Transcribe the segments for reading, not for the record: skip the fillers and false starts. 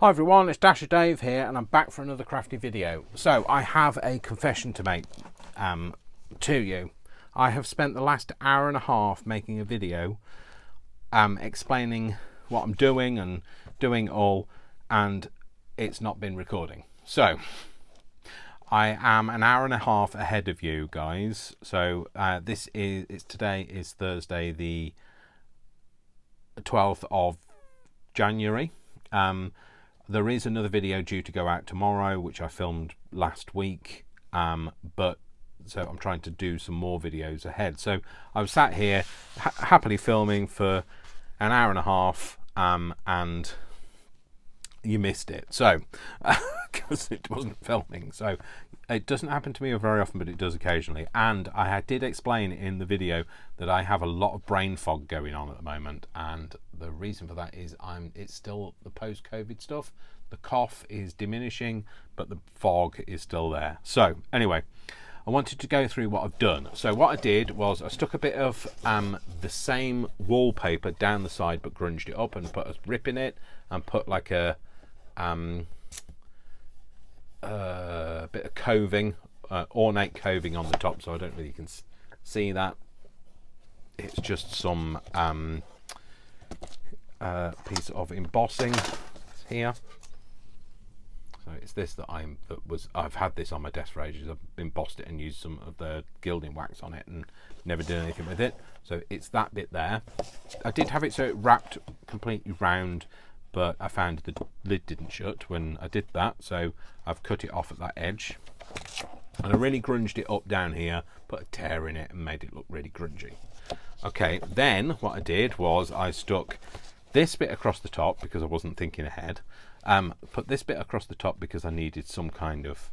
Hi everyone, it's Dasher Dave here and I'm back for another crafty video. So I have a confession to make to you. I have spent the last hour and a half making a video explaining what I'm doing and doing all, and it's not been recording. So I am an hour and a half ahead of you guys. So today is Thursday the 12th of January. There is another video due to go out tomorrow, which I filmed last week, but so I'm trying to do some more videos ahead. So I was sat here happily filming for an hour and a half, and you missed it. So because it wasn't filming. So it doesn't happen to me very often, but it does occasionally. And I did explain in the video that I have a lot of brain fog going on at the moment, and the reason for that is it's still the post-COVID stuff. The cough is diminishing, but the fog is still there. So anyway, I wanted to go through what I've done. So what I did was I stuck a bit of the same wallpaper down the side, but grunged it up and put a rip in it, and put like a bit of coving, ornate coving on the top, so I don't really can see that. It's just some piece of embossing here. So it's this that I've had this on my desk for ages. I've embossed it and used some of the gilding wax on it and never did anything with it. So it's that bit there. I did have it so it wrapped completely round, but I found the lid didn't shut when I did that, so I've cut it off at that edge. And I really grunged it up down here, put a tear in it and made it look really grungy. Okay, then what I did was I stuck this bit across the top because I wasn't thinking ahead. Put this bit across the top because I needed some kind of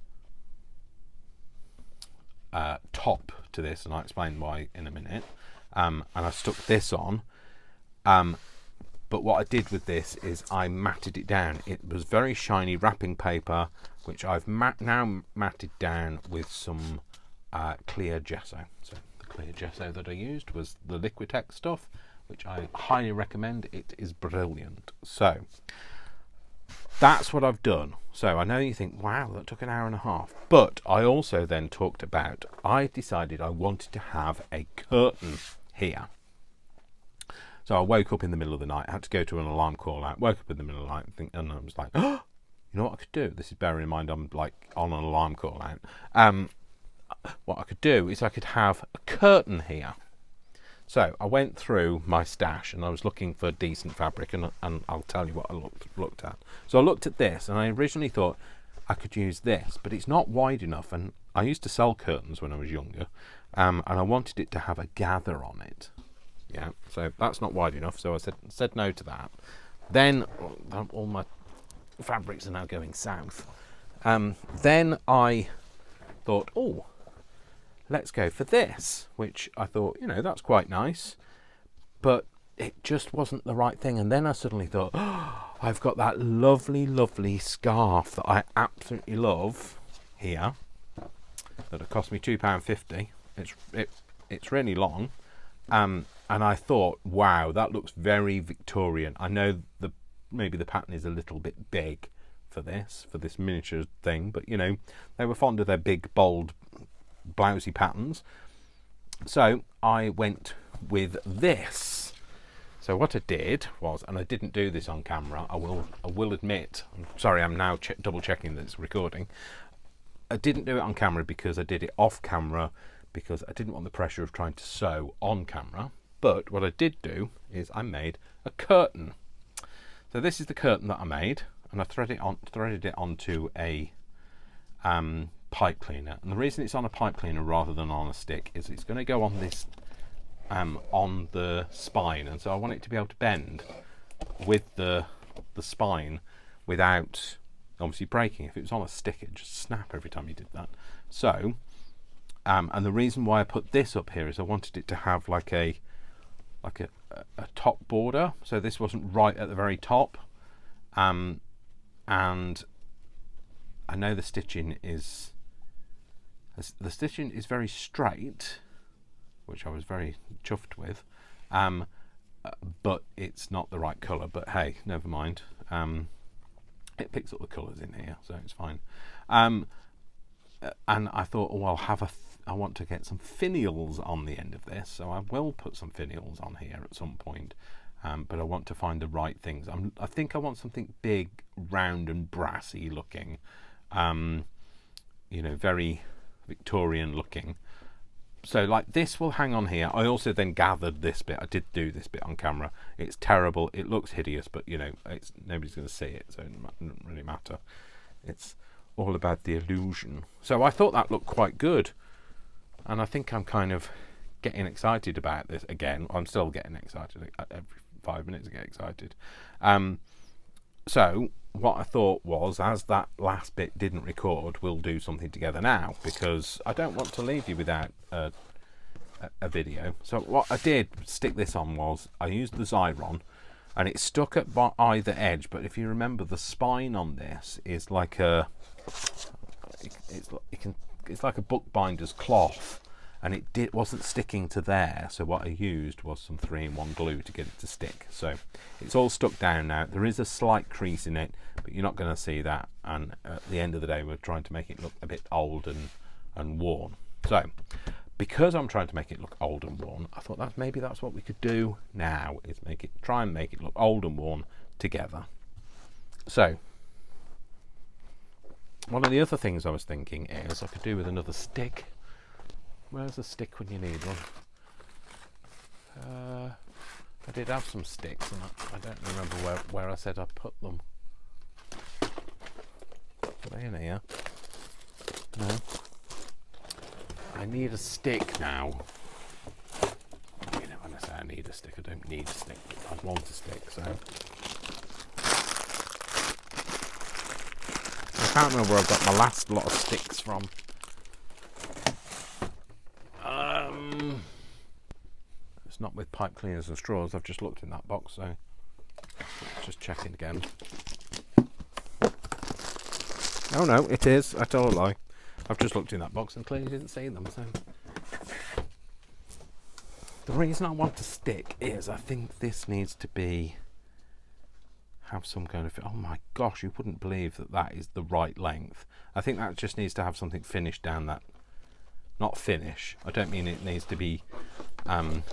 top to this, and I'll explain why in a minute. And I stuck this on. But what I did with this is I matted it down. It was very shiny wrapping paper, which I've now matted down with some clear gesso. So the clear gesso that I used was the Liquitex stuff, which I highly recommend. It is brilliant. So that's what I've done. So I know you think, wow, that took an hour and a half. But I also then talked about, I decided I wanted to have a curtain here. So I woke up in the middle of the night, had to go to an alarm call out, woke up in the middle of the night and I was like, oh, you know what I could do? This is bearing in mind I'm like on an alarm call out. What I could do is I could have a curtain here. So I went through my stash and I was looking for decent fabric, and I'll tell you what I looked at. So I looked at this and I originally thought I could use this, but it's not wide enough, and I used to sell curtains when I was younger, and I wanted it to have a gather on it. Yeah, so that's not wide enough, so I said no to that. Then all my fabrics are now going south. Then I thought, oh, let's go for this, which I thought, you know, that's quite nice, but it just wasn't the right thing. And then I suddenly thought, oh, I've got that lovely, lovely scarf that I absolutely love here, that it cost me £2.50. It's really long. And I thought, wow, that looks very Victorian. I know maybe the pattern is a little bit big for this miniature thing, but you know, they were fond of their big, bold, blousy patterns. So I went with this. So what I did was, and I didn't do this on camera, I will admit, I'm sorry, I'm now double checking that it's recording. I didn't do it on camera because I did it off camera, because I didn't want the pressure of trying to sew on camera. But what I did do is I made a curtain. So this is the curtain that I made, and I threaded it onto a pipe cleaner. And the reason it's on a pipe cleaner rather than on a stick is it's going to go on this on the spine, and so I want it to be able to bend with the spine without obviously breaking. If it was on a stick, it'd just snap every time you did that. So and the reason why I put this up here is I wanted it to have like a top border, so this wasn't right at the very top, and I know the stitching is very straight, which I was very chuffed with, but it's not the right colour. But hey, never mind. It picks up the colours in here, so it's fine. And I thought, oh, I want to get some finials on the end of this, so I will put some finials on here at some point. But I want to find the right things. I think I want something big, round and brassy looking, very Victorian looking. So like this will hang on here. I also then gathered this bit. I did do this bit on camera. It's terrible. It looks hideous, but nobody's going to see it, so it doesn't really matter. It's all about the illusion. So I thought that looked quite good, and I think I'm kind of getting excited about this again. I'm still getting excited. Every 5 minutes I get excited. So what I thought was, as that last bit didn't record, we'll do something together now, because I don't want to leave you without a video. So what I did stick this on was I used the Xyron, and it stuck at either edge. But if you remember, the spine on this is like it's like a bookbinder's cloth, and it wasn't sticking to there. So what I used was some 3-in-1 glue to get it to stick. So it's all stuck down now. There is a slight crease in it, but you're not going to see that. And at the end of the day, we're trying to make it look a bit old and worn. So because I'm trying to make it look old and worn, I thought maybe that's what we could do now, is try and make it look old and worn together. So one of the other things I was thinking is I could do with another stick. Where's the stick when you need one? I did have some sticks, and I don't remember where I said I put them. Are they in here? No. I need a stick now. When I say I need a stick, I don't need a stick. I want a stick, so. I can't remember where I got my last lot of sticks from. It's not with pipe cleaners and straws. I've just looked in that box, so just checking again. Oh no, it is. I told a lie. I've just looked in that box and clearly didn't see them. So the reason I want to stick is I think this needs to have some kind of. Oh my gosh, you wouldn't believe that is the right length. I think that just needs to have something finished down that. Not finish. I don't mean it needs to be from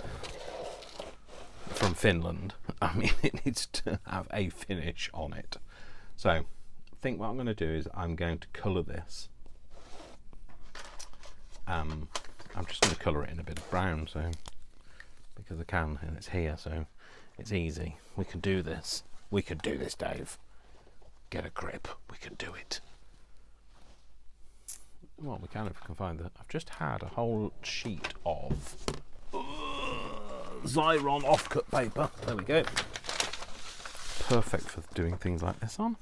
Finland. I mean it needs to have a finish on it. So I think what I'm going to do is I'm going to colour this. I'm just going to colour it in a bit of brown, so because I can, and it's here, so it's easy. We can do this. We can do this, Dave. Get a grip. We can do it. Well, we can if we can find that. I've just had a whole sheet of Xyron offcut paper. There we go. Perfect for doing things like this on.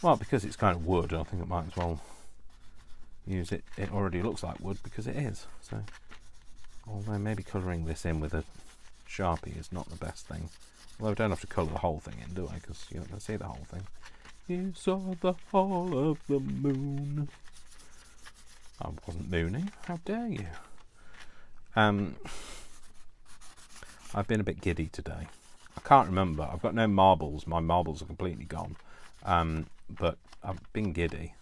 Well, because it's kind of wood, I think I might as well use it. It already looks like wood because it is. So, although maybe colouring this in with a Sharpie is not the best thing. Well, I don't have to colour the whole thing in, do I? Because you're not going to see the whole thing. You saw the whole of the moon. I wasn't mooning. How dare you? I've been a bit giddy today. I can't remember. I've got no marbles. My marbles are completely gone. But I've been giddy.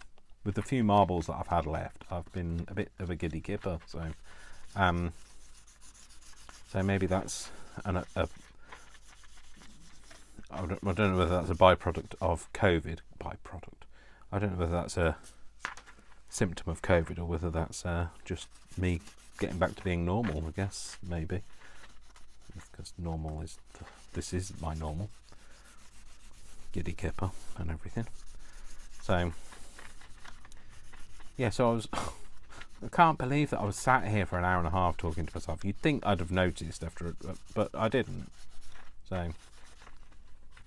With the few marbles that I've had left, I've been a bit of a giddy kipper. So maybe that's I don't know whether that's a byproduct of COVID. I don't know whether that's a symptom of COVID or whether that's just me getting back to being normal. I guess maybe because normal is this is my normal. Giddy kipper and everything. So yeah, so I can't believe that I was sat here for an hour and a half talking to myself. You'd think I'd have noticed but I didn't. So.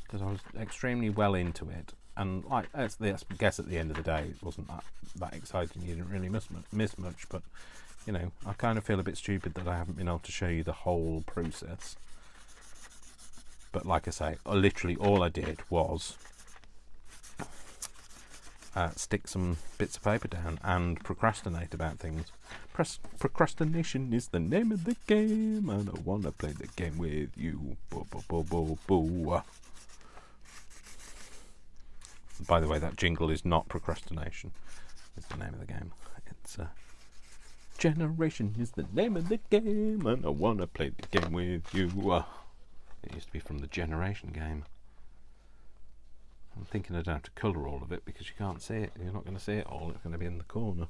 Because I was extremely well into it, and I guess at the end of the day it wasn't that exciting. You didn't really miss much, but I kind of feel a bit stupid that I haven't been able to show you the whole process. But like I say, literally all I did was stick some bits of paper down and procrastinate about things. Procrastination is the name of the game, and I want to play the game with you. Boo, boo, boo, boo, boo. By the way, that jingle is not procrastination. It's the name of the game. It's Generation is the name of the game, and I want to play the game with you. It used to be from the Generation game. I'm thinking I don't have to colour all of it because you can't see it. You're not going to see it all. It's going to be in the corner.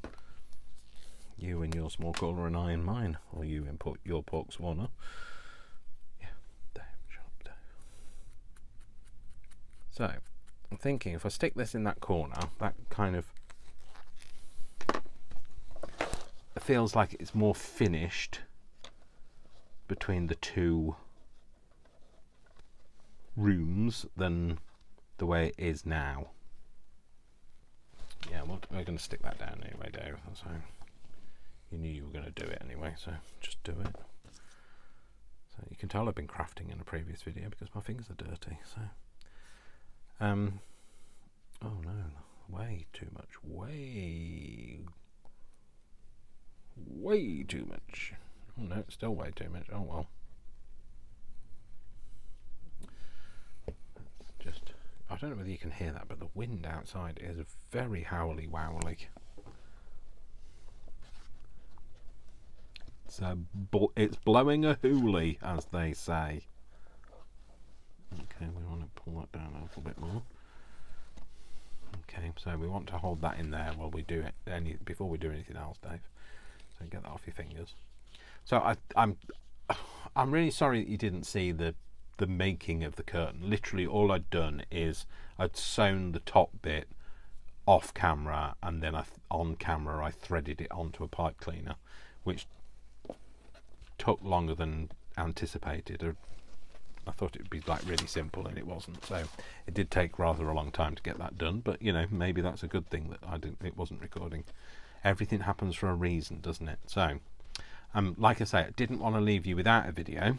You in your small corner and I in mine. Or you in your Pork's corner. Yeah, Dave, shut up, Dave. So, I'm thinking if I stick this in that corner, that kind of feels like it's more finished between the two rooms than the way it is now. Yeah, we're going to stick that down anyway, Dave. So you knew you were going to do it anyway, so just do it. So you can tell I've been crafting in a previous video because my fingers are dirty. So, oh no, way too much, way too much. Oh no, it's still way too much. Oh well. Just, I don't know whether you can hear that, but the wind outside is very howly wowly. It's blowing a hoolie, as they say. Okay, we want to pull that down a little bit more. Okay, so we want to hold that in there while we do it, before we do anything else, Dave. So get that off your fingers. So I'm really sorry that you didn't see the making of the curtain. Literally all I'd done is I'd sewn the top bit off camera, and then on camera I threaded it onto a pipe cleaner, which took longer than anticipated. I thought it would be like really simple, and it wasn't. So it did take rather a long time to get that done, but you know, maybe that's a good thing that it wasn't recording. Everything happens for a reason, doesn't it? So like I say, I didn't want to leave you without a video,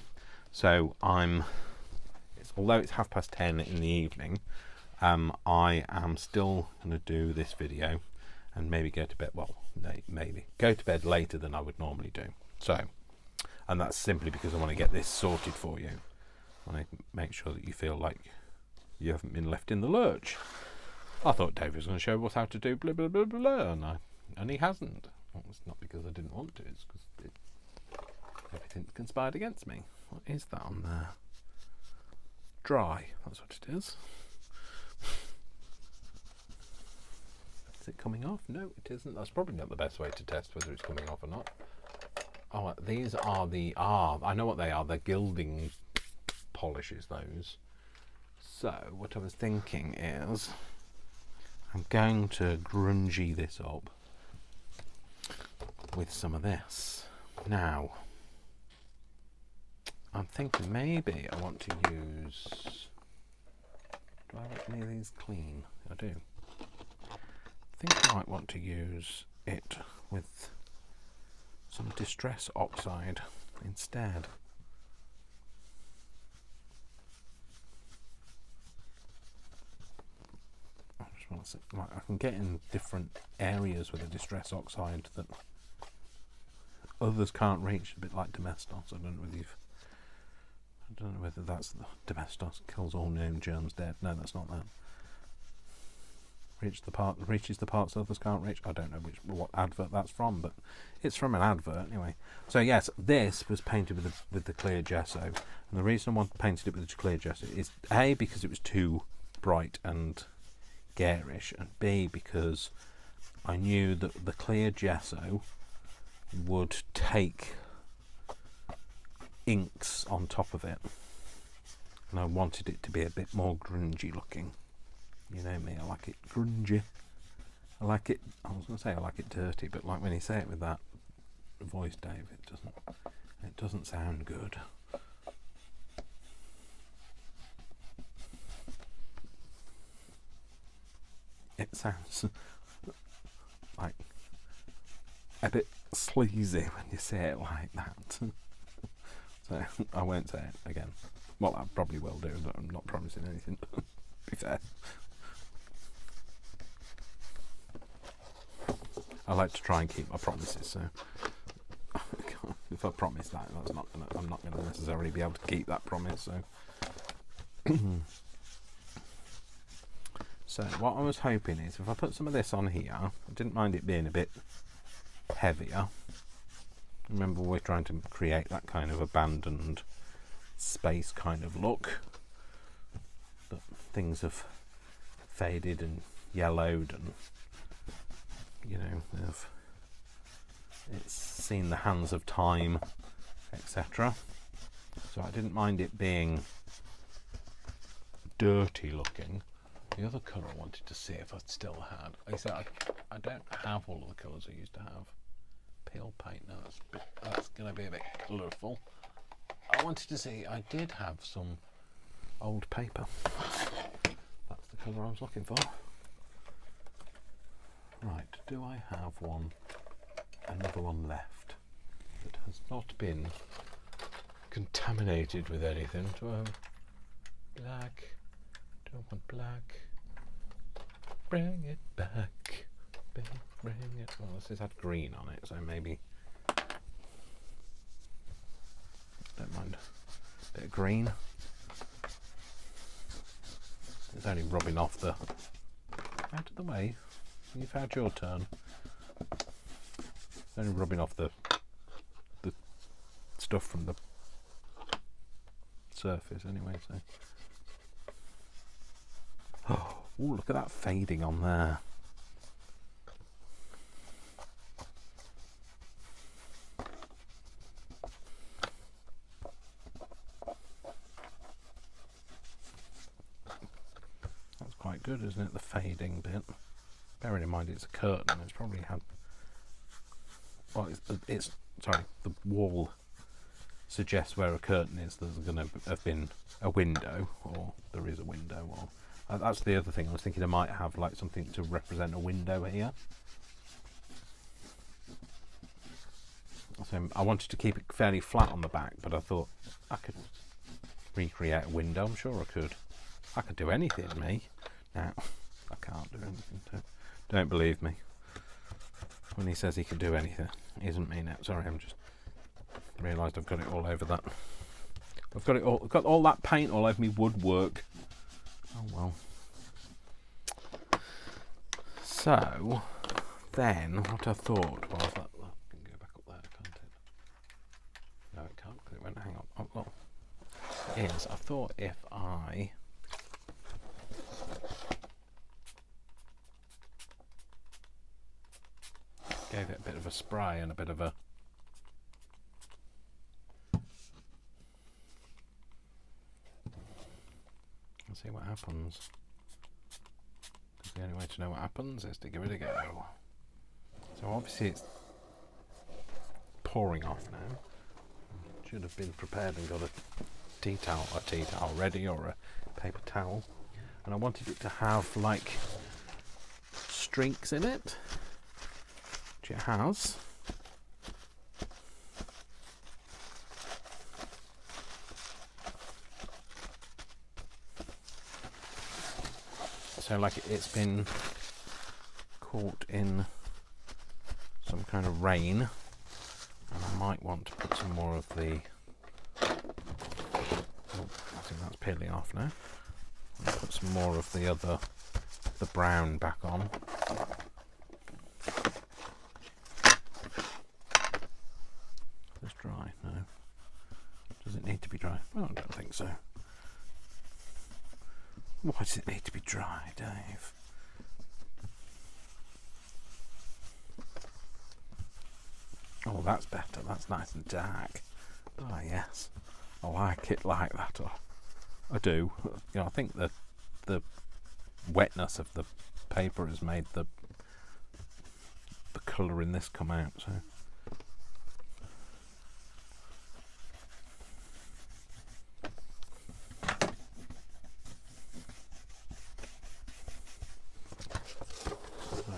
so although it's 10:30 in the evening, I am still going to do this video and maybe go to bed. Well, maybe go to bed later than I would normally do. So, and that's simply because I want to get this sorted for you. I want to make sure that you feel like you haven't been left in the lurch. I thought Dave was going to show us how to do blah blah blah blah, and he hasn't. Well, it's not because I didn't want to. It's because everything's conspired against me. What is that on there? Dry. That's what it is. Is it coming off? No, it isn't. That's probably not the best way to test whether it's coming off or not. Oh, these are I know what they are. They're gilding polishes, those. So what I was thinking is I'm going to grungy this up with some of this. Now, I'm thinking maybe I want to use... Do I like any of these clean? I do. I think I might want to use it with some Distress Oxide instead. I just want to see, like, I can get in different areas with a Distress Oxide that others can't reach, a bit like Domestos. I don't know whether that's the Domestos kills all known germs dead. No, that's not that. Reaches the parts others can't reach. I don't know what advert that's from, but it's from an advert anyway. So yes, this was painted with the clear gesso, and the reason I painted it with the clear gesso is A, because it was too bright and garish, and B, because I knew that the clear gesso would take inks on top of it, and I wanted it to be a bit more grungy looking. You know me, I like it grungy. I like it, I was going to say I like it dirty, but like when you say it with that voice, Dave, it doesn't sound good. It sounds like a bit sleazy when you say it like that. So I won't say it again. Well, I probably will do, but I'm not promising anything. Be fair. I like to try and keep my promises. So if I promise that, I'm not gonna necessarily be able to keep that promise. So. So what I was hoping is if I put some of this on here, I didn't mind it being a bit heavier. Remember, we're trying to create that kind of abandoned space kind of look, but things have faded and yellowed, and it's seen the hands of time, etc. So I didn't mind it being dirty looking. The other colour I wanted to see if I still had. Like I said, I don't have all of the colours I used to have. Peel paint, no, that's going to be a bit colourful. I wanted to see, I did have some old paper. That's the colour I was looking for. Right, do I have another one left that has not been contaminated with anything? Do I have black? Don't want black. Bring it back. Bring it. Well, this has had green on it, so maybe. Don't mind a bit of green. It's only rubbing off the. Out of the way. You've had your turn. It's only rubbing off the stuff from the surface anyway, so. Oh, look at that fading on there. That's quite good, isn't it? The fading bit. Bearing in mind it's a curtain, it's probably had. Well, it's sorry. The wall suggests where a curtain is. There's going to have been a window, or there is a window, or. That's the other thing. I was thinking I might have like something to represent a window here. So I wanted to keep it fairly flat on the back, but I thought I could recreate a window. I'm sure I could. I could do anything, me. Now, I can't do anything. Don't believe me. When he says he can do anything, it isn't me now. Sorry, I'm just realised I've got it all over that. I've got all that paint all over me woodwork. Oh well. So then what I thought was that can go back up there, can't it? No, it can't because it won't hang on. Oh, well. I thought if I gave it a bit of a spray and a bit of a let's see what happens. Because the only way to know what happens is to give it a go. So obviously it's pouring off now. Should have been prepared and got a tea towel ready, or a paper towel. And I wanted it to have like streaks in it, which it has. So like it's been caught in some kind of rain, and I might want to put some more of the. Oh, I think that's peeling off now. I'll put some more of the brown back on. It's dry. No. Does it need to be dry? Well, I don't think so. Why does it need to be dry, Dave? Oh, that's better. That's nice and dark. Oh, yes. I like it like that. Oh, I do. I think that the wetness of the paper has made the colour in this come out. So.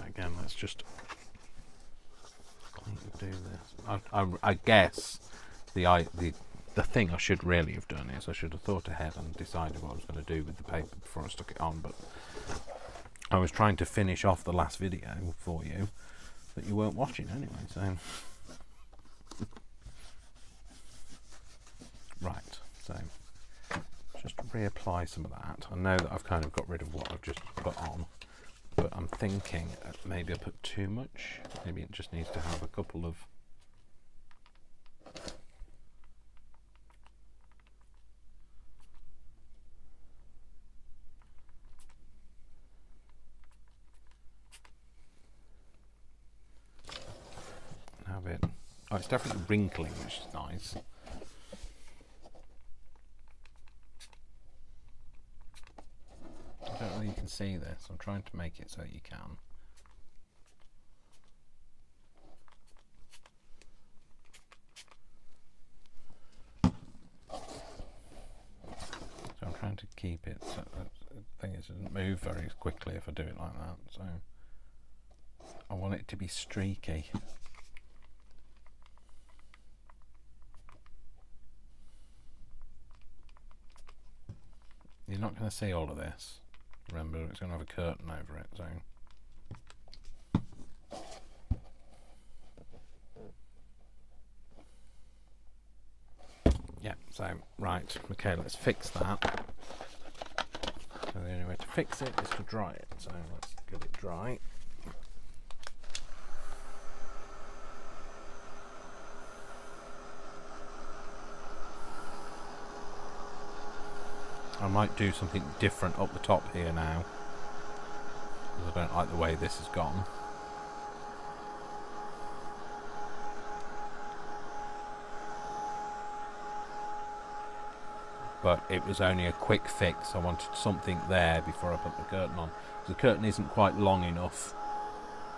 Again, let's just do this. I guess the thing I should really have done is I should have thought ahead and decided what I was going to do with the paper before I stuck it on, but I was trying to finish off the last video for you, that you weren't watching anyway, so. Right, so just reapply some of that. I know that I've kind of got rid of what I've just put on, but I'm thinking maybe I put too much. Maybe it just needs to have a couple of have it. Oh, it's definitely wrinkling, which is nice. I don't know if you can see this. I'm trying to make it so you can. So I'm trying to keep it so the thing is, it doesn't move very quickly if I do it like that. So I want it to be streaky. You're not going to see all of this. Remember, it's going to have a curtain over it, so. Yeah, so, right, okay, let's fix that. So the only way to fix it is to dry it, so let's get it dry. I might do something different up the top here now, because I don't like the way this has gone. But it was only a quick fix. I wanted something there before I put the curtain on. The curtain isn't quite long enough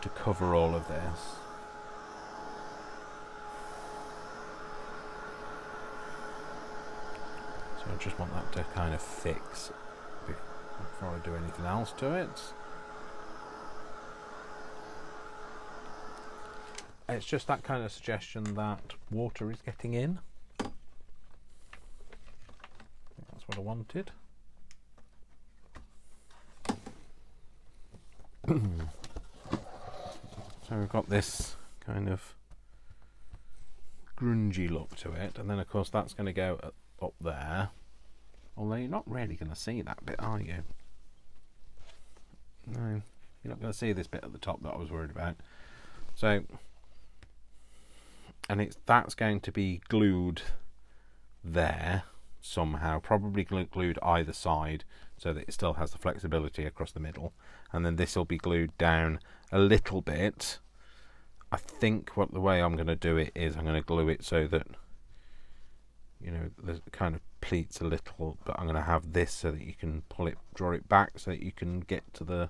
to cover all of this. So I just want that to kind of fix before I do anything else to it. It's just that kind of suggestion that water is getting in. That's what I wanted. So we've got this kind of grungy look to it, and then of course that's going to go up there. Although you're not really going to see that bit, are you? No, you're not going to see this bit at the top that I was worried about. So, and that's going to be glued there somehow, probably glued either side so that it still has the flexibility across the middle, and then this will be glued down a little bit. I think the way I'm going to do it is I'm going to glue it so that, you know, there's kind of pleats a little, but I'm going to have this so that you can pull it, draw it back so that you can get to the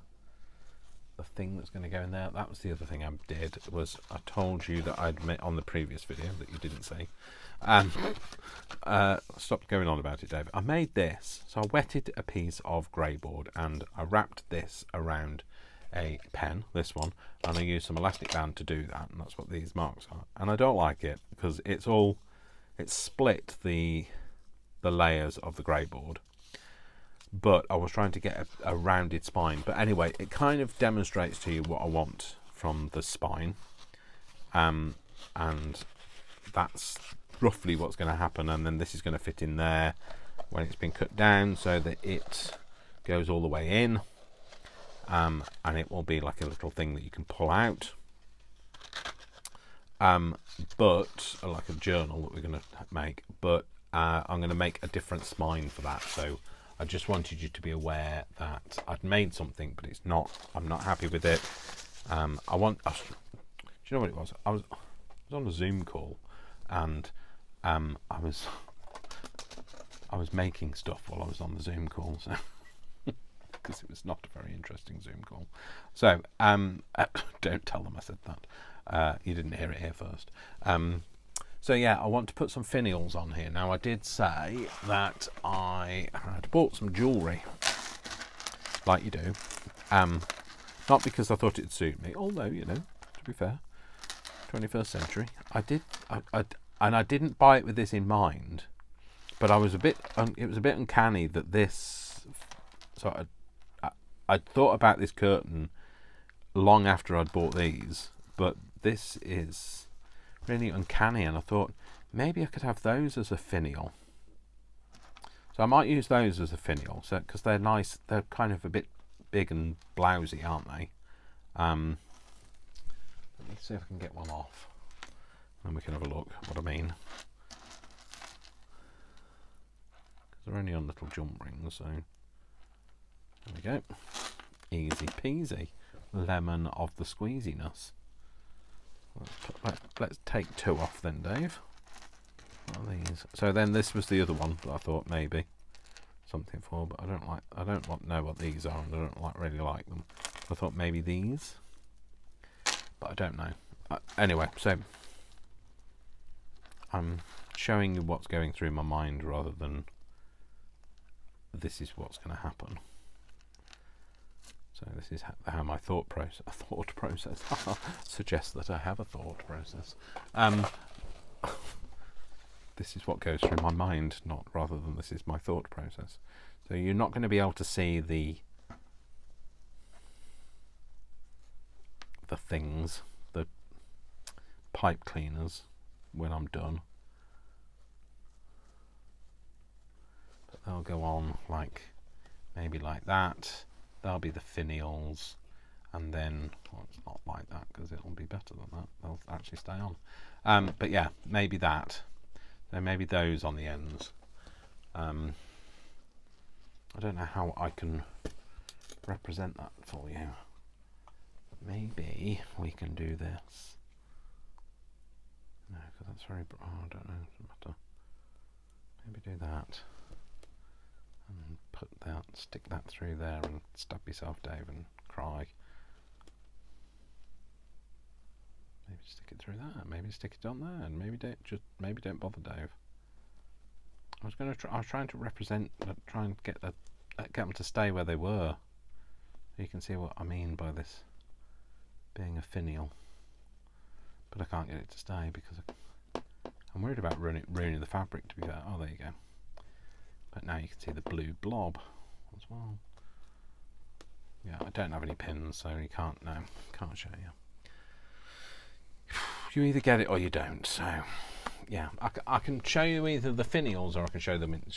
thing that's going to go in there. That was the other thing I did, was I told you that I'd made on the previous video that you didn't see. Stop going on about it, Dave. I made this, so I wetted a piece of grey board and I wrapped this around a pen, this one, and I used some elastic band to do that, and that's what these marks are. And I don't like it because it's split the layers of the grey board, but I was trying to get a rounded spine. But anyway, it kind of demonstrates to you what I want from the spine, and that's roughly what's going to happen. And then this is going to fit in there when it's been cut down so that it goes all the way in, and it will be like a little thing that you can pull out, but like a journal that we're going to make. But I'm going to make a different spine for that, so I just wanted you to be aware that I'd made something, but I'm not happy with it. Do you know what it was? I was on a Zoom call, and I was making stuff while I was on the Zoom call, so because it was not a very interesting Zoom call. So don't tell them I said that. You didn't hear it here first. So yeah, I want to put some finials on here. Now I did say that I had bought some jewellery, like you do, not because I thought it'd suit me, although, you know, to be fair, 21st century. I didn't buy it with this in mind, but it was a bit uncanny that this. So I thought about this curtain long after I'd bought these, but this is really uncanny, and I thought maybe I could have those as a finial. So I might use those as a finial, so because they're nice. They're kind of a bit big and blousy, aren't they? Let me see if I can get one off, and we can have a look at what I mean. Because they're only on little jump rings, so there we go. Easy peasy. Lemon of the squeeziness. Let's take 2 off then, Dave. What are these? So then this was the other one that I thought maybe something for, but I don't know what these are, and I don't really like them. I thought maybe these, but I don't know. Anyway, so I'm showing you what's going through my mind rather than this is what's going to happen. So this is how my thought process suggests that I have a thought process. This is what goes through my mind, not rather than this is my thought process. So you're not going to be able to see the things, the pipe cleaners, when I'm done. But they'll go on like maybe like that. They'll be the finials, and then, well, it's not like that because it'll be better than that. They'll actually stay on. But yeah, maybe that. So maybe those on the ends. I don't know how I can represent that for you. Maybe we can do this. No, because that's very... Oh, I don't know. Doesn't matter. Maybe do that. And put that, stick that through there and stab yourself, Dave, and cry. Maybe stick it through that. Maybe stick it on there, and maybe don't bother, Dave. I was trying to represent, try and get them to stay where they were. You can see what I mean by this being a finial, but I can't get it to stay because I'm worried about ruining the fabric. To be fair, oh, there you go. But now you can see the blue blob as well. Yeah, I don't have any pins, so you can't show you. You either get it or you don't. So, yeah, I can show you either the finials or I can show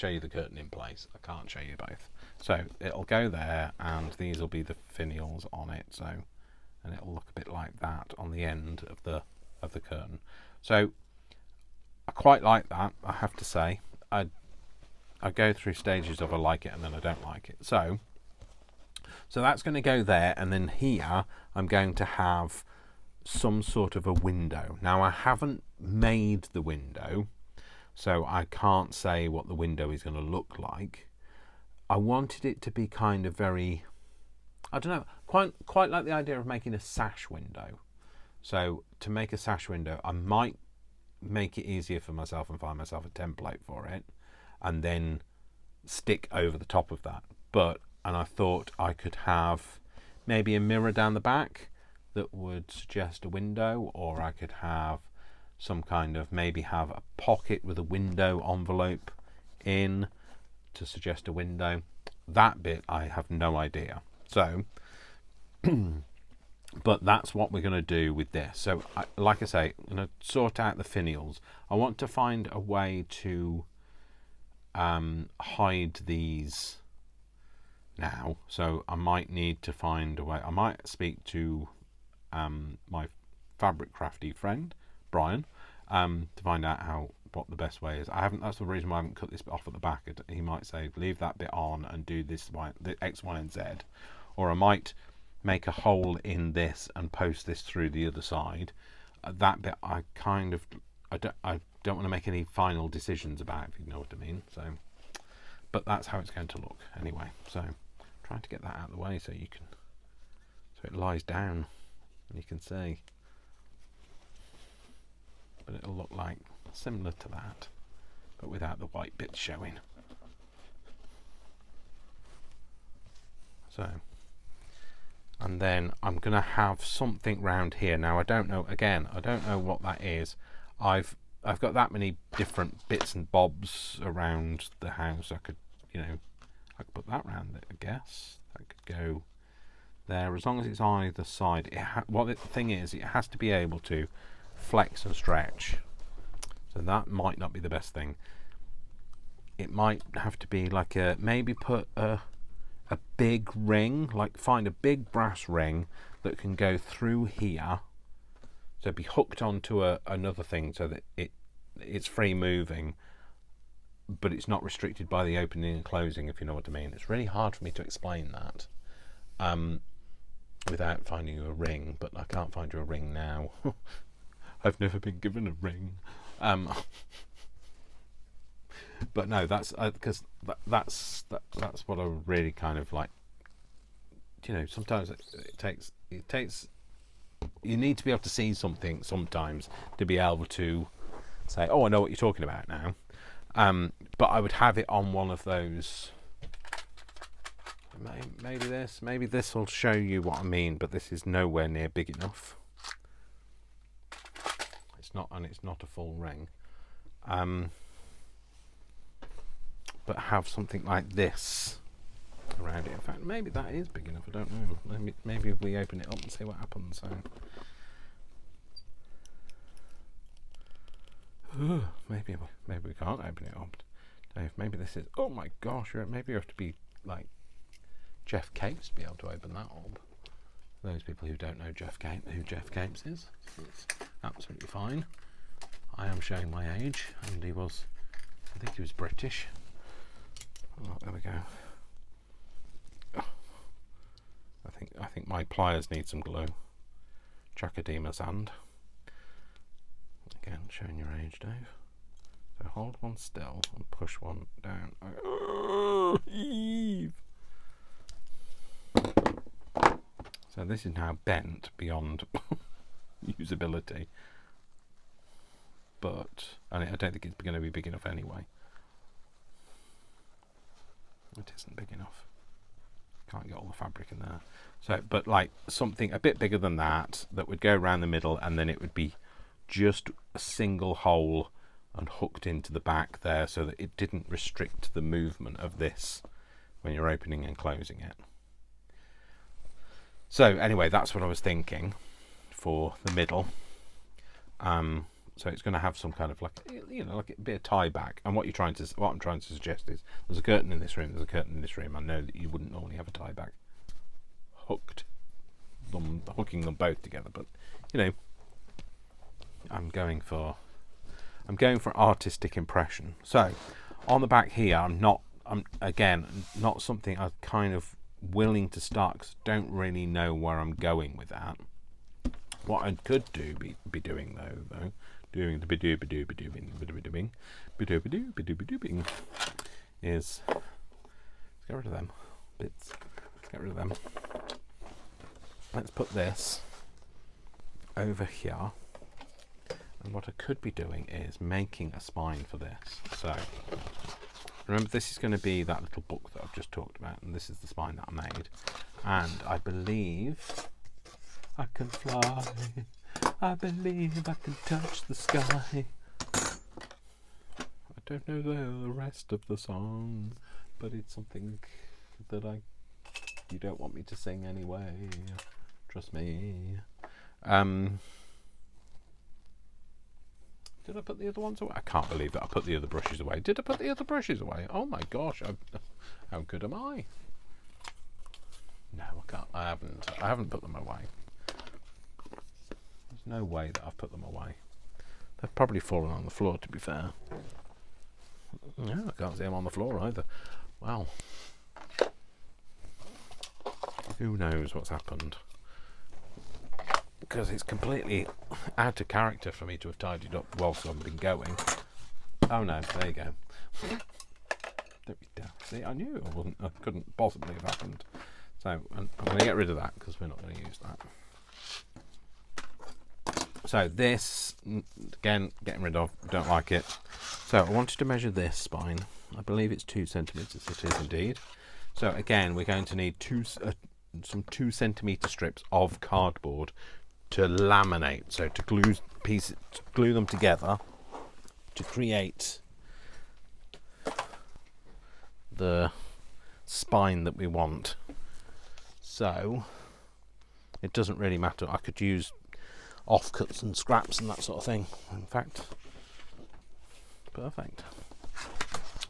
you the curtain in place. I can't show you both. So it'll go there, and these will be the finials on it. So, and it'll look a bit like that on the end of the curtain. So I quite like that, I have to say. I go through stages of I like it and then I don't like it. So that's going to go there, and then here I'm going to have some sort of a window. Now I haven't made the window, so I can't say what the window is going to look like. I wanted it to be kind of very, I don't know, quite like the idea of making a sash window. So to make a sash window, I might make it easier for myself and find myself a template for it, and then stick over the top of that. And I thought I could have maybe a mirror down the back that would suggest a window, or I could have some kind of, maybe have a pocket with a window envelope in to suggest a window. That bit I have no idea. So but that's what we're going to do with this. So like I say, I'm going to sort out the finials. I want to find a way to hide these now, so I might need to find a way. I might speak to my fabric crafty friend Brian to find out what the best way is. That's the reason why I haven't cut this bit off at the back. He might say leave that bit on and do this, the X, Y and Z, or I might make a hole in this and post this through the other side. That bit I don't want to make any final decisions about, if you know what I mean. So, but that's how it's going to look anyway. So trying to get that out of the way so it lies down and you can see. But it'll look like similar to that, but without the white bits showing. So, and then I'm going to have something round here. Now I don't know what that is. I've got that many different bits and bobs around the house. I could put that round it, I guess. That could go there, as long as it's either side. What the thing is, it has to be able to flex and stretch. So that might not be the best thing. It might have to be like maybe put a big ring, like find a big brass ring that can go through here, so be hooked onto another thing so that it's free moving, but it's not restricted by the opening and closing, if you know what I mean. It's really hard for me to explain that without finding you a ring, but I can't find you a ring now. I've never been given a ring. But no, that's because that's what I really kind of like. You know, sometimes it takes. You need to be able to see something sometimes to be able to say, "Oh, I know what you're talking about now." But I would have it on one of those. Maybe this will show you what I mean. But this is nowhere near big enough. It's not a full ring. But have something like this around it. In fact, maybe that is big enough. I don't know. Maybe if we open it up and see what happens. So, maybe we can't open it up. Dave, maybe this is. Oh my gosh! Maybe you have to be like Jeff Capes to be able to open that up. Those people who don't know who Jeff Capes is, it's absolutely fine. I am showing my age, and I think he was British. Oh, there we go. I think my pliers need some glue. Chakadima sand. Again, showing your age, Dave. So hold one still and push one down. Oh, Eve. So this is now bent beyond usability. I don't think it's going to be big enough anyway. It isn't big enough. Can't get all the fabric in there. So, but like something a bit bigger than that would go around the middle, and then it would be just a single hole and hooked into the back there, so that it didn't restrict the movement of this when you're opening and closing it. So anyway, that's what I was thinking for the middle. So it's going to have some kind of like a bit of tie back. And what I'm trying to suggest is there's a curtain in this room. There's a curtain in this room. I know that you wouldn't normally have a tie back hooking them both together, but I'm going for artistic impression. So on the back here, I'm not something I'm kind of willing to start because I don't really know where I'm going with that. What I could be doing though. Doing the doing is let's get rid of them bits. Let's get rid of them. Let's put this over here, and what I could be doing is making a spine for this. So remember, this is going to be that little book that I've just talked about, and this is the spine that I made, and I believe I can fly. I believe I can touch the sky. I don't know the rest of the song, but it's something that you don't want me to sing anyway. Trust me. Did I put the other ones away? I can't believe that I put the other brushes away. Did I put the other brushes away? Oh my gosh! How good am I? No, I can't. I haven't put them away. No way that I've put them away. They've probably fallen on the floor, to be fair. No, I can't see them on the floor either. Wow. Who knows what's happened? Because it's completely out of character for me to have tidied up whilst I've been going. Oh no, there you go. Don't be daft. See, I knew I couldn't possibly have happened. So I'm going to get rid of that because we're not going to use that. So this, again, getting rid of, don't like it. So I wanted to measure this spine. I believe it's 2 centimetres, it is indeed. So again, we're going to need some 2 centimetre strips of cardboard to laminate, so to glue them together to create the spine that we want. So it doesn't really matter. I could use offcuts and scraps and that sort of thing. In fact, perfect.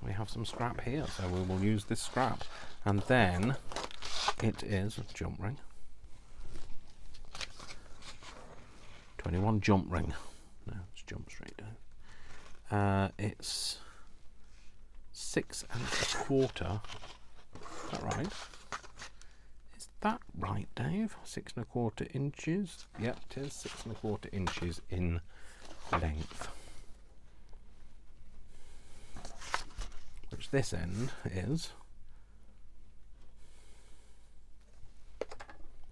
We have some scrap here, so we will use this scrap. And then it is a jump ring. 21 jump ring. No, let's jump straight down. It's 6 1/4. Is that right? Is that right, Dave? 6 1/4 inches. Yep, it is 6 1/4 inches in length. Which this end is.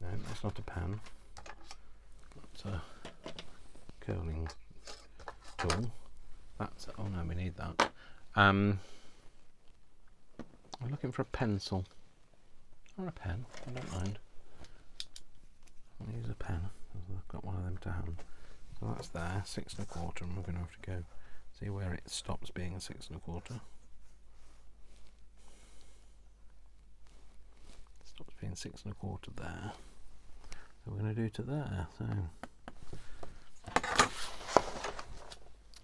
No, that's not a pen. That's a curling tool. That's. Oh no, we need that. I'm looking for a pencil or a pen. I don't mind. I'll use a pen. I've got one of them to hand. So that's there, 6 1/4, and we're going to have to go see where it stops being a 6 1/4. Stops being 6 1/4 there. So we're going to do to there. So,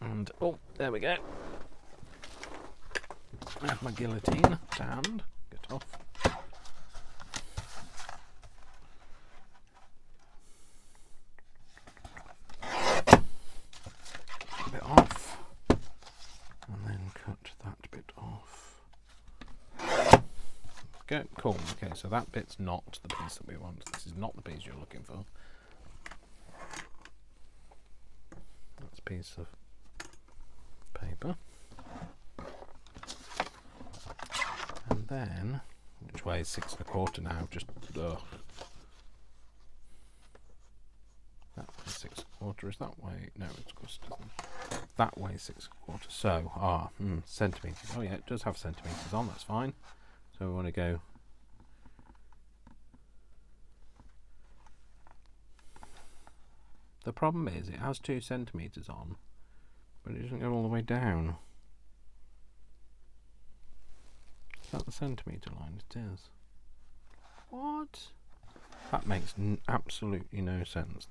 and oh, there we go. I have my guillotine to hand. Get off. A bit off, and then cut that bit off. Okay, cool. Okay, so that bit's not the piece that we want. This is not the piece you're looking for. That's a piece of paper. And then, which weighs 6 1/4 now, just, ugh. That weighs 6 1/4, is that way? No, it's just doesn't. That weighs 6 1/4, so, centimetres. Oh yeah, it does have centimetres on, that's fine. So we want to go the problem is it has 2 centimetres on, but it doesn't go all the way down. Is that the centimetre line? It is. What? That makes absolutely no sense.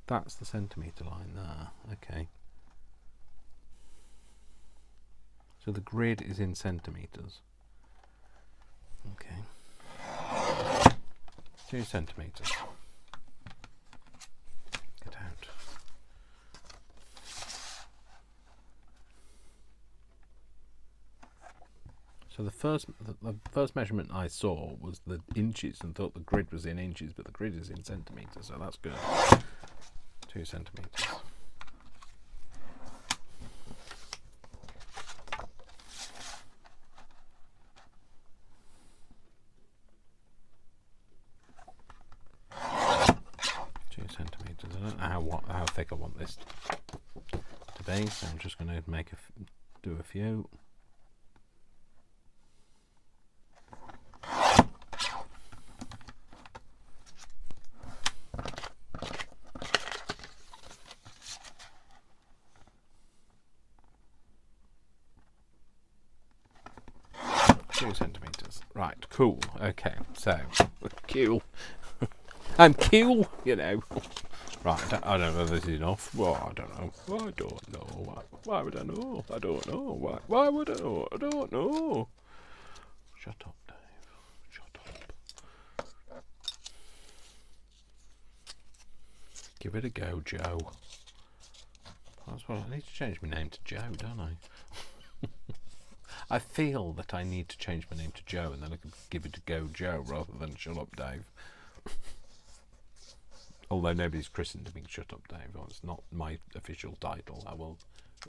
That's the centimetre line there. Okay. So the grid is in centimetres. Okay. 2 centimetres. Get out. So the first measurement I saw was the inches and thought the grid was in inches, but the grid is in centimetres, so that's good. 2 centimetres. I don't know how thick I want this to be, so I'm just going to do a few. Centimetres. Right, cool. Okay, so cool. I'm cool, you know. Right, I don't know if this is enough. Well, I don't know. I don't know. Why would I know? I don't know. Why would I know? I don't know. Shut up, Dave. Shut up. Give it a go, Joe. That's what I need to change my name to Joe, don't I? I feel that I need to change my name to Joe, and then I can give it a go, Joe, rather than Shut Up, Dave. Although nobody's christened me Shut Up, Dave. Well, it's not my official title.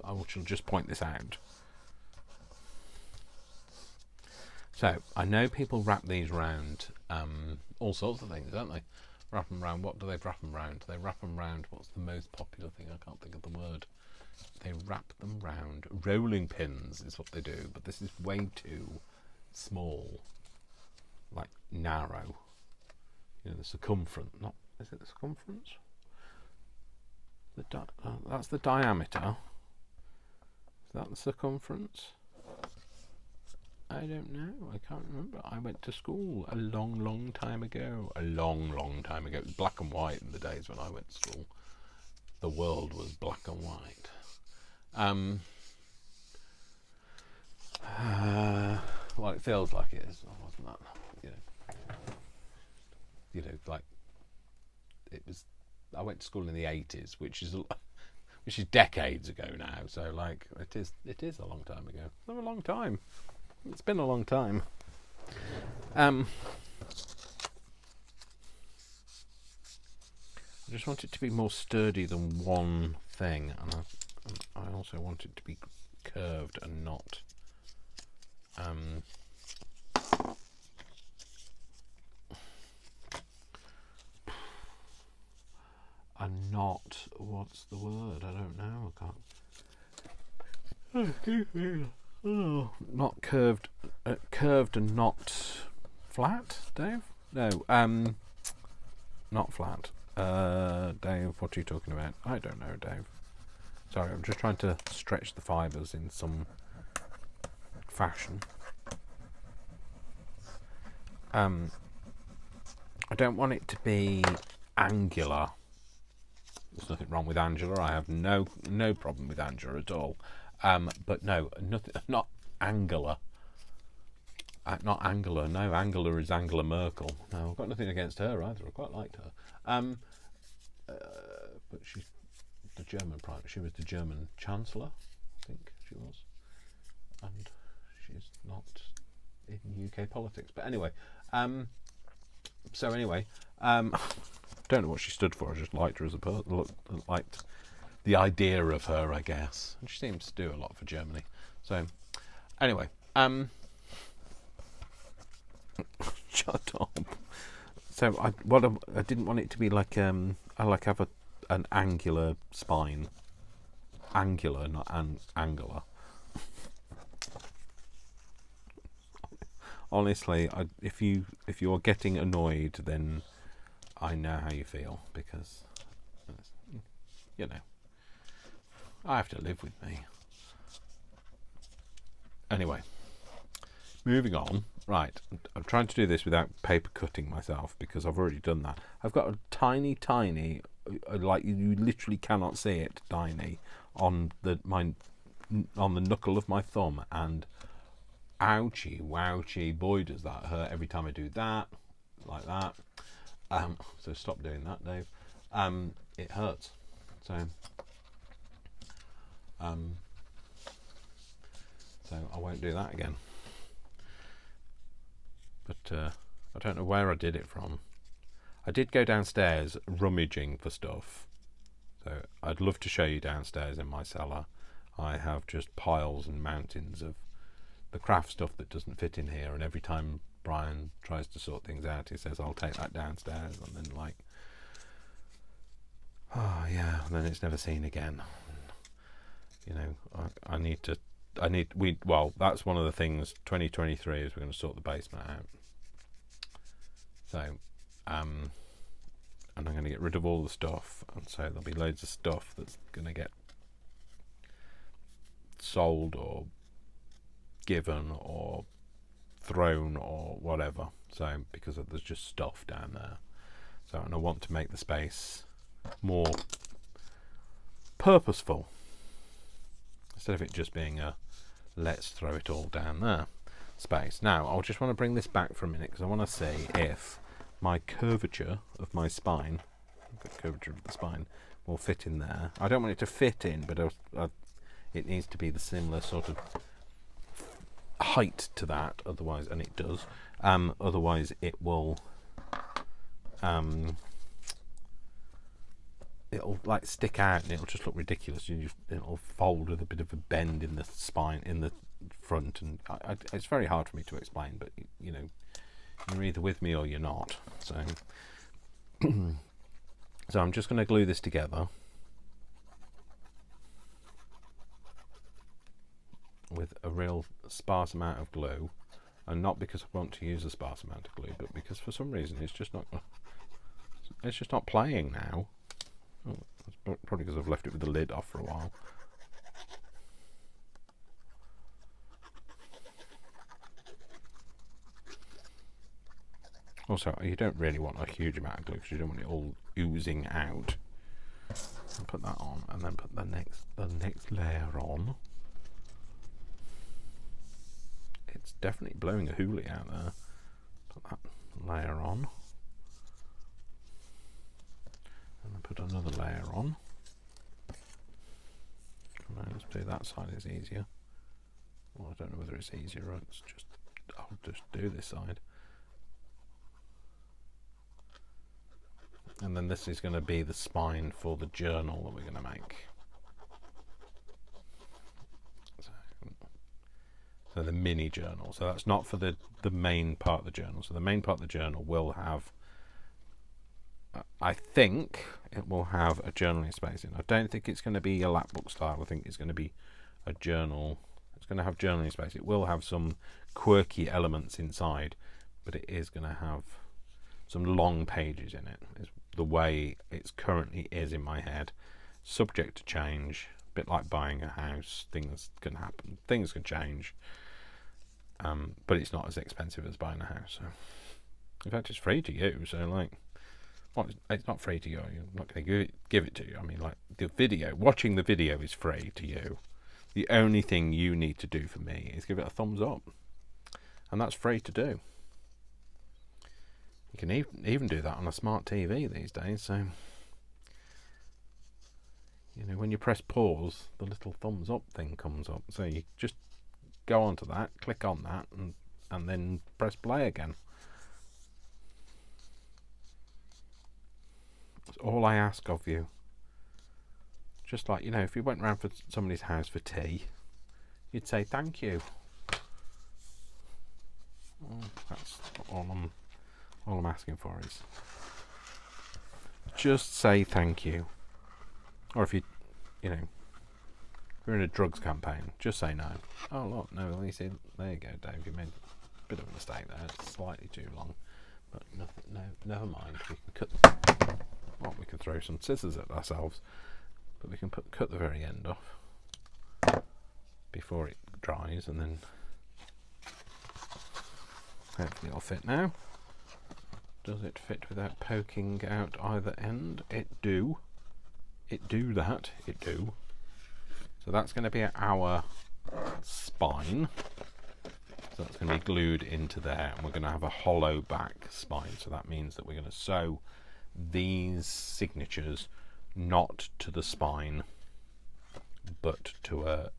I shall just point this out. So I know people wrap these round all sorts of things, don't they? Wrap them round. What do they wrap them round? They wrap them round. What's the most popular thing? I can't think of the word. They wrap them round. Rolling pins is what they do, but this is way too small, like narrow. You know, the circumference. Not is it the circumference? That's the diameter. Is that the circumference? I don't know. I can't remember. I went to school a long, long time ago. A long, long time ago. It was black and white in the days when I went to school. The world was black and white. Well, it feels like it is, wasn't that? Like it was. I went to school in the 80s, which is decades ago now. So, like, it is a long time ago. It's been a long time. It's been a long time. I just want it to be more sturdy than one thing, and I also want it to be curved and not what's the word? I don't know. I can't. Not curved, curved and not flat, Dave? No, not flat. Dave, what are you talking about? I don't know, Dave. Sorry, I'm just trying to stretch the fibres in some fashion. I don't want it to be angular. There's nothing wrong with Angela. I have no problem with Angela at all. But no, nothing. Not Angela. Not Angela. No, Angela is Angela Merkel. No, I've got nothing against her either. I quite liked her. But she's the German prime. She was the German Chancellor, I think she was, and she's not in UK politics. But anyway, don't know what she stood for. I just liked her as a person. Liked the idea of her, I guess. And she seems to do a lot for Germany. So, anyway, shut up. So I didn't want it to be like I like have an angular spine. Angular, not angular. Honestly, if you're getting annoyed, then I know how you feel, because I have to live with me. Anyway, moving on. Right, I'm trying to do this without paper cutting myself, because I've already done that. I've got a tiny, like you literally cannot see it, tiny on the knuckle of my thumb, and ouchie, wouchie, boy does that hurt every time I do that, like that. So stop doing that, Dave. It hurts. So I won't do that again. But I don't know where I did it from. I did go downstairs rummaging for stuff. So I'd love to show you downstairs in my cellar. I have just piles and mountains of the craft stuff that doesn't fit in here, and every time Brian tries to sort things out, he says, I'll take that downstairs, and then like, oh yeah, and then it's never seen again. That's one of the things 2023 is we're going to sort the basement out. So, and I'm going to get rid of all the stuff, and so there'll be loads of stuff that's going to get sold or given or thrown or whatever. So, because there's just stuff down there. So, and I want to make the space more purposeful, instead of it just being a let's throw it all down there space. Now, I just want to bring this back for a minute, because I want to see if my curvature of my spine, curvature of the spine, will fit in there. I don't want it to fit in, but it needs to be the similar sort of height to that, otherwise, and it does, otherwise it will it'll like stick out and it'll just look ridiculous. It'll fold with a bit of a bend in the spine, in the front, and it's very hard for me to explain, but you're either with me or you're not. So so I'm just going to glue this together with a real sparse amount of glue, and not because I want to use a sparse amount of glue, but because for some reason it's just not playing now. Oh, that's probably because I've left it with the lid off for a while. Also, you don't really want a huge amount of glue because you don't want it all oozing out. I'll put that on, and then put the next layer on. It's definitely blowing a hoolie out there. Put that layer on, and then put another layer on. Let's do that side, is easier. Well, I don't know whether it's easier or it's just, I'll just do this side. And then this is going to be the spine for the journal that we're going to make. So the mini journal. So that's not for the main part of the journal. So the main part of the journal will have, I think it will have a journaling space in. I don't think it's going to be a lapbook style. I think it's going to be a journal. It's going to have journaling space. It will have some quirky elements inside, but it is going to have some long pages in it. Is the way it currently is in my head. Subject to change. A bit like buying a house. Things can happen. Things can change. But it's not as expensive as buying a house. So. In fact, it's free to you. So like, well, it's not free to you. I'm not going to give it to you. I mean, like the video, watching the video is free to you. The only thing you need to do for me is give it a thumbs up, and that's free to do. You can even do that on a smart TV these days. So, you know, when you press pause, the little thumbs up thing comes up. So you just go onto that, click on that, and then press play again. That's all I ask of you. Just like, you know, if you went round for somebody's house for tea, you'd say thank you. That's all I'm asking for is just say thank you. Or if you know, if you're in a drugs campaign, just say no. Oh look, no, at least there you go, Dave. You made a bit of a mistake there. It's slightly too long, but nothing. No, never mind. We can cut. Well, we can throw some scissors at ourselves, but we can cut the very end off before it dries, and then hopefully it'll fit now. Does it fit without poking out either end? It do. It do that. It do. So that's going to be our spine. So that's going to be glued into there, and we're going to have a hollow back spine. So that means that we're going to sew these signatures not to the spine, but to a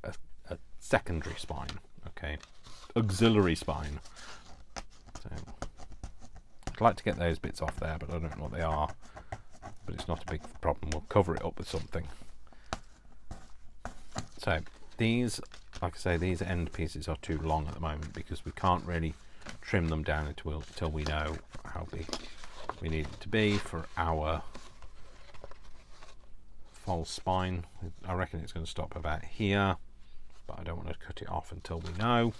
secondary spine. Okay, auxiliary spine. So I'd like to get those bits off there, but I don't know what they are. But it's not a big problem. We'll cover it up with something. So these, like I say, these end pieces are too long at the moment because we can't really trim them down until we know how big we need it to be for our false spine. I reckon it's going to stop about here, but I don't want to cut it off until we know,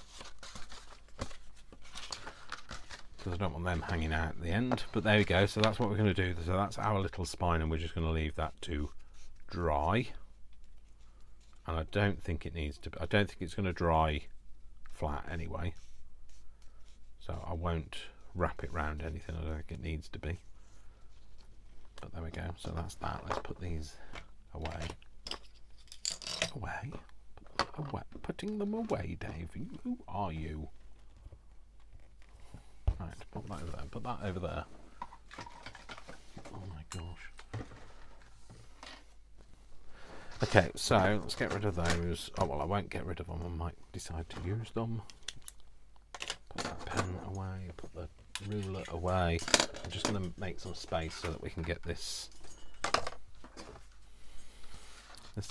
because I don't want them hanging out at the end. But there we go. So that's what we're going to do. So that's our little spine, and we're just going to leave that to dry. And I don't think it needs to. I don't think it's going to dry flat anyway. So I won't wrap it round anything. I don't think it needs to be. But there we go. So that's that. Let's put these away. Away. Putting them away, Dave. Who are you? Right, put that over there. Put that over there. Oh my gosh. Okay, so let's get rid of those. Oh well, I won't get rid of them. I might decide to use them. Put that pen away. Put the ruler away. I'm just going to make some space so that we can get this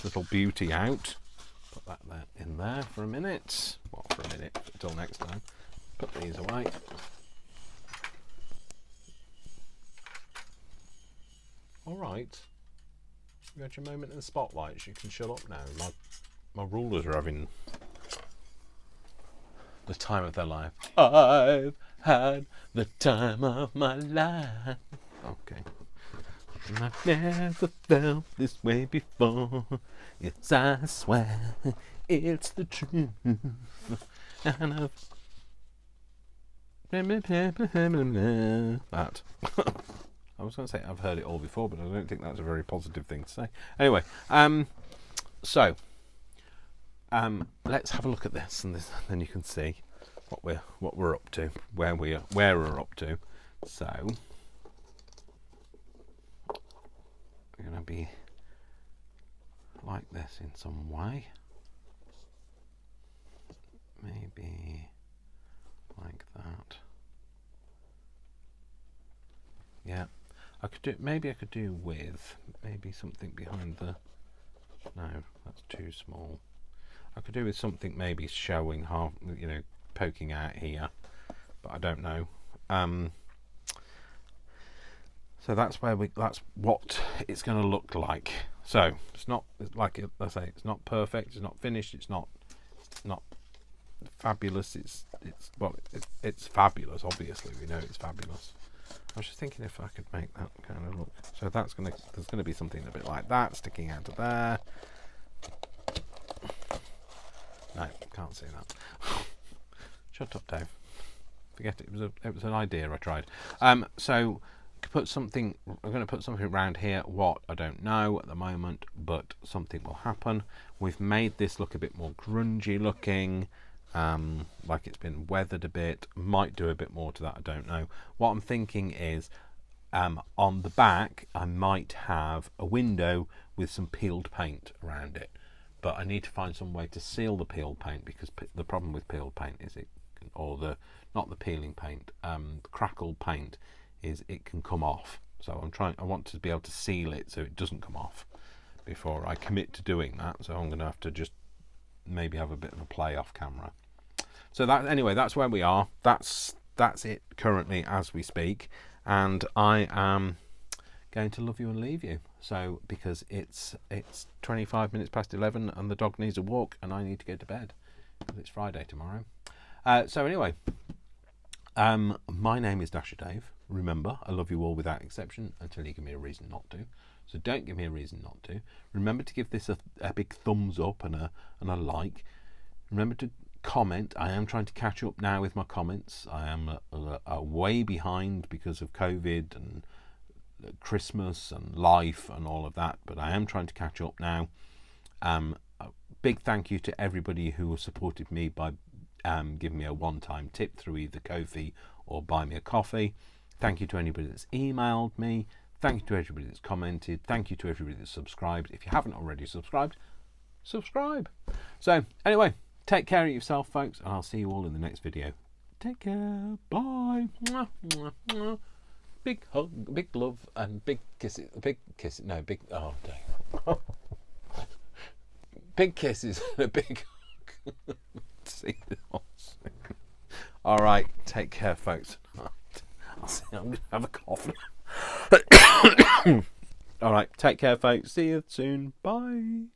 little beauty out. Put that there in there for a minute. Well, for a minute until next time. Put these away. All right. You had your moment in the spotlight. You can shut up now. My rulers are having the time of their life. I've had the time of my life. Okay. And I've never felt this way before. Yes, I swear it's the truth. And I've That. I was going to say I've heard it all before, but I don't think that's a very positive thing to say. Anyway, so let's have a look at this, and then you can see what we're up to, where we're up to. So we're going to be like this in some way, maybe like that. Yeah, I could do. Maybe I could do with maybe something behind the. No, that's too small. I could do with something maybe showing half, poking out here, but I don't know. So that's what it's going to look like. So it's not like I say, it's not perfect, it's not finished, it's not fabulous. It's fabulous. Obviously, we know it's fabulous. I was just thinking if I could make that kind of look. So there's going to be something a bit like that sticking out of there. No, can't see that. Shut up, Dave. Forget it. It was an idea I tried. So I'm going to put something around here. What, I don't know at the moment, but something will happen. We've made this look a bit more grungy looking, like it's been weathered a bit. Might do a bit more to that, I don't know. What I'm thinking is, on the back I might have a window with some peeled paint around it, but I need to find some way to seal the peeled paint, because the problem with peeled paint is not the peeling paint, the crackle paint, is it can come off. So I want to be able to seal it so it doesn't come off before I commit to doing that. So I'm going to have to just maybe have a bit of a play off camera. So that's where we are. That's it currently as we speak, and I am going to love you and leave you. So because it's 25 minutes past 11 and the dog needs a walk and I need to go to bed because it's Friday tomorrow. So anyway, my name is Dasher Dave. Remember, I love you all without exception until you give me a reason not to. So don't give me a reason not to. Remember to give this a big thumbs up and a like. Remember to comment. I am trying to catch up now with my comments. I am way behind because of COVID and Christmas and life and all of that, but I am trying to catch up now. A big thank you to everybody who has supported me by giving me a one-time tip through either Ko-fi or Buy Me a Coffee. Thank you to anybody that's emailed me. Thank you to everybody that's commented. Thank you to everybody that's subscribed. If you haven't already subscribed, subscribe. So anyway, take care of yourself, folks, and I'll see you all in the next video. Take care. Bye. Mwah, mwah, mwah. Big hug, big love, and big kisses. Big kisses. No, big. Oh, dang. Big kisses and a big hug. See you all soon. All right. Take care, folks. I'm going to have a cough. All right. Take care, folks. See you soon. Bye.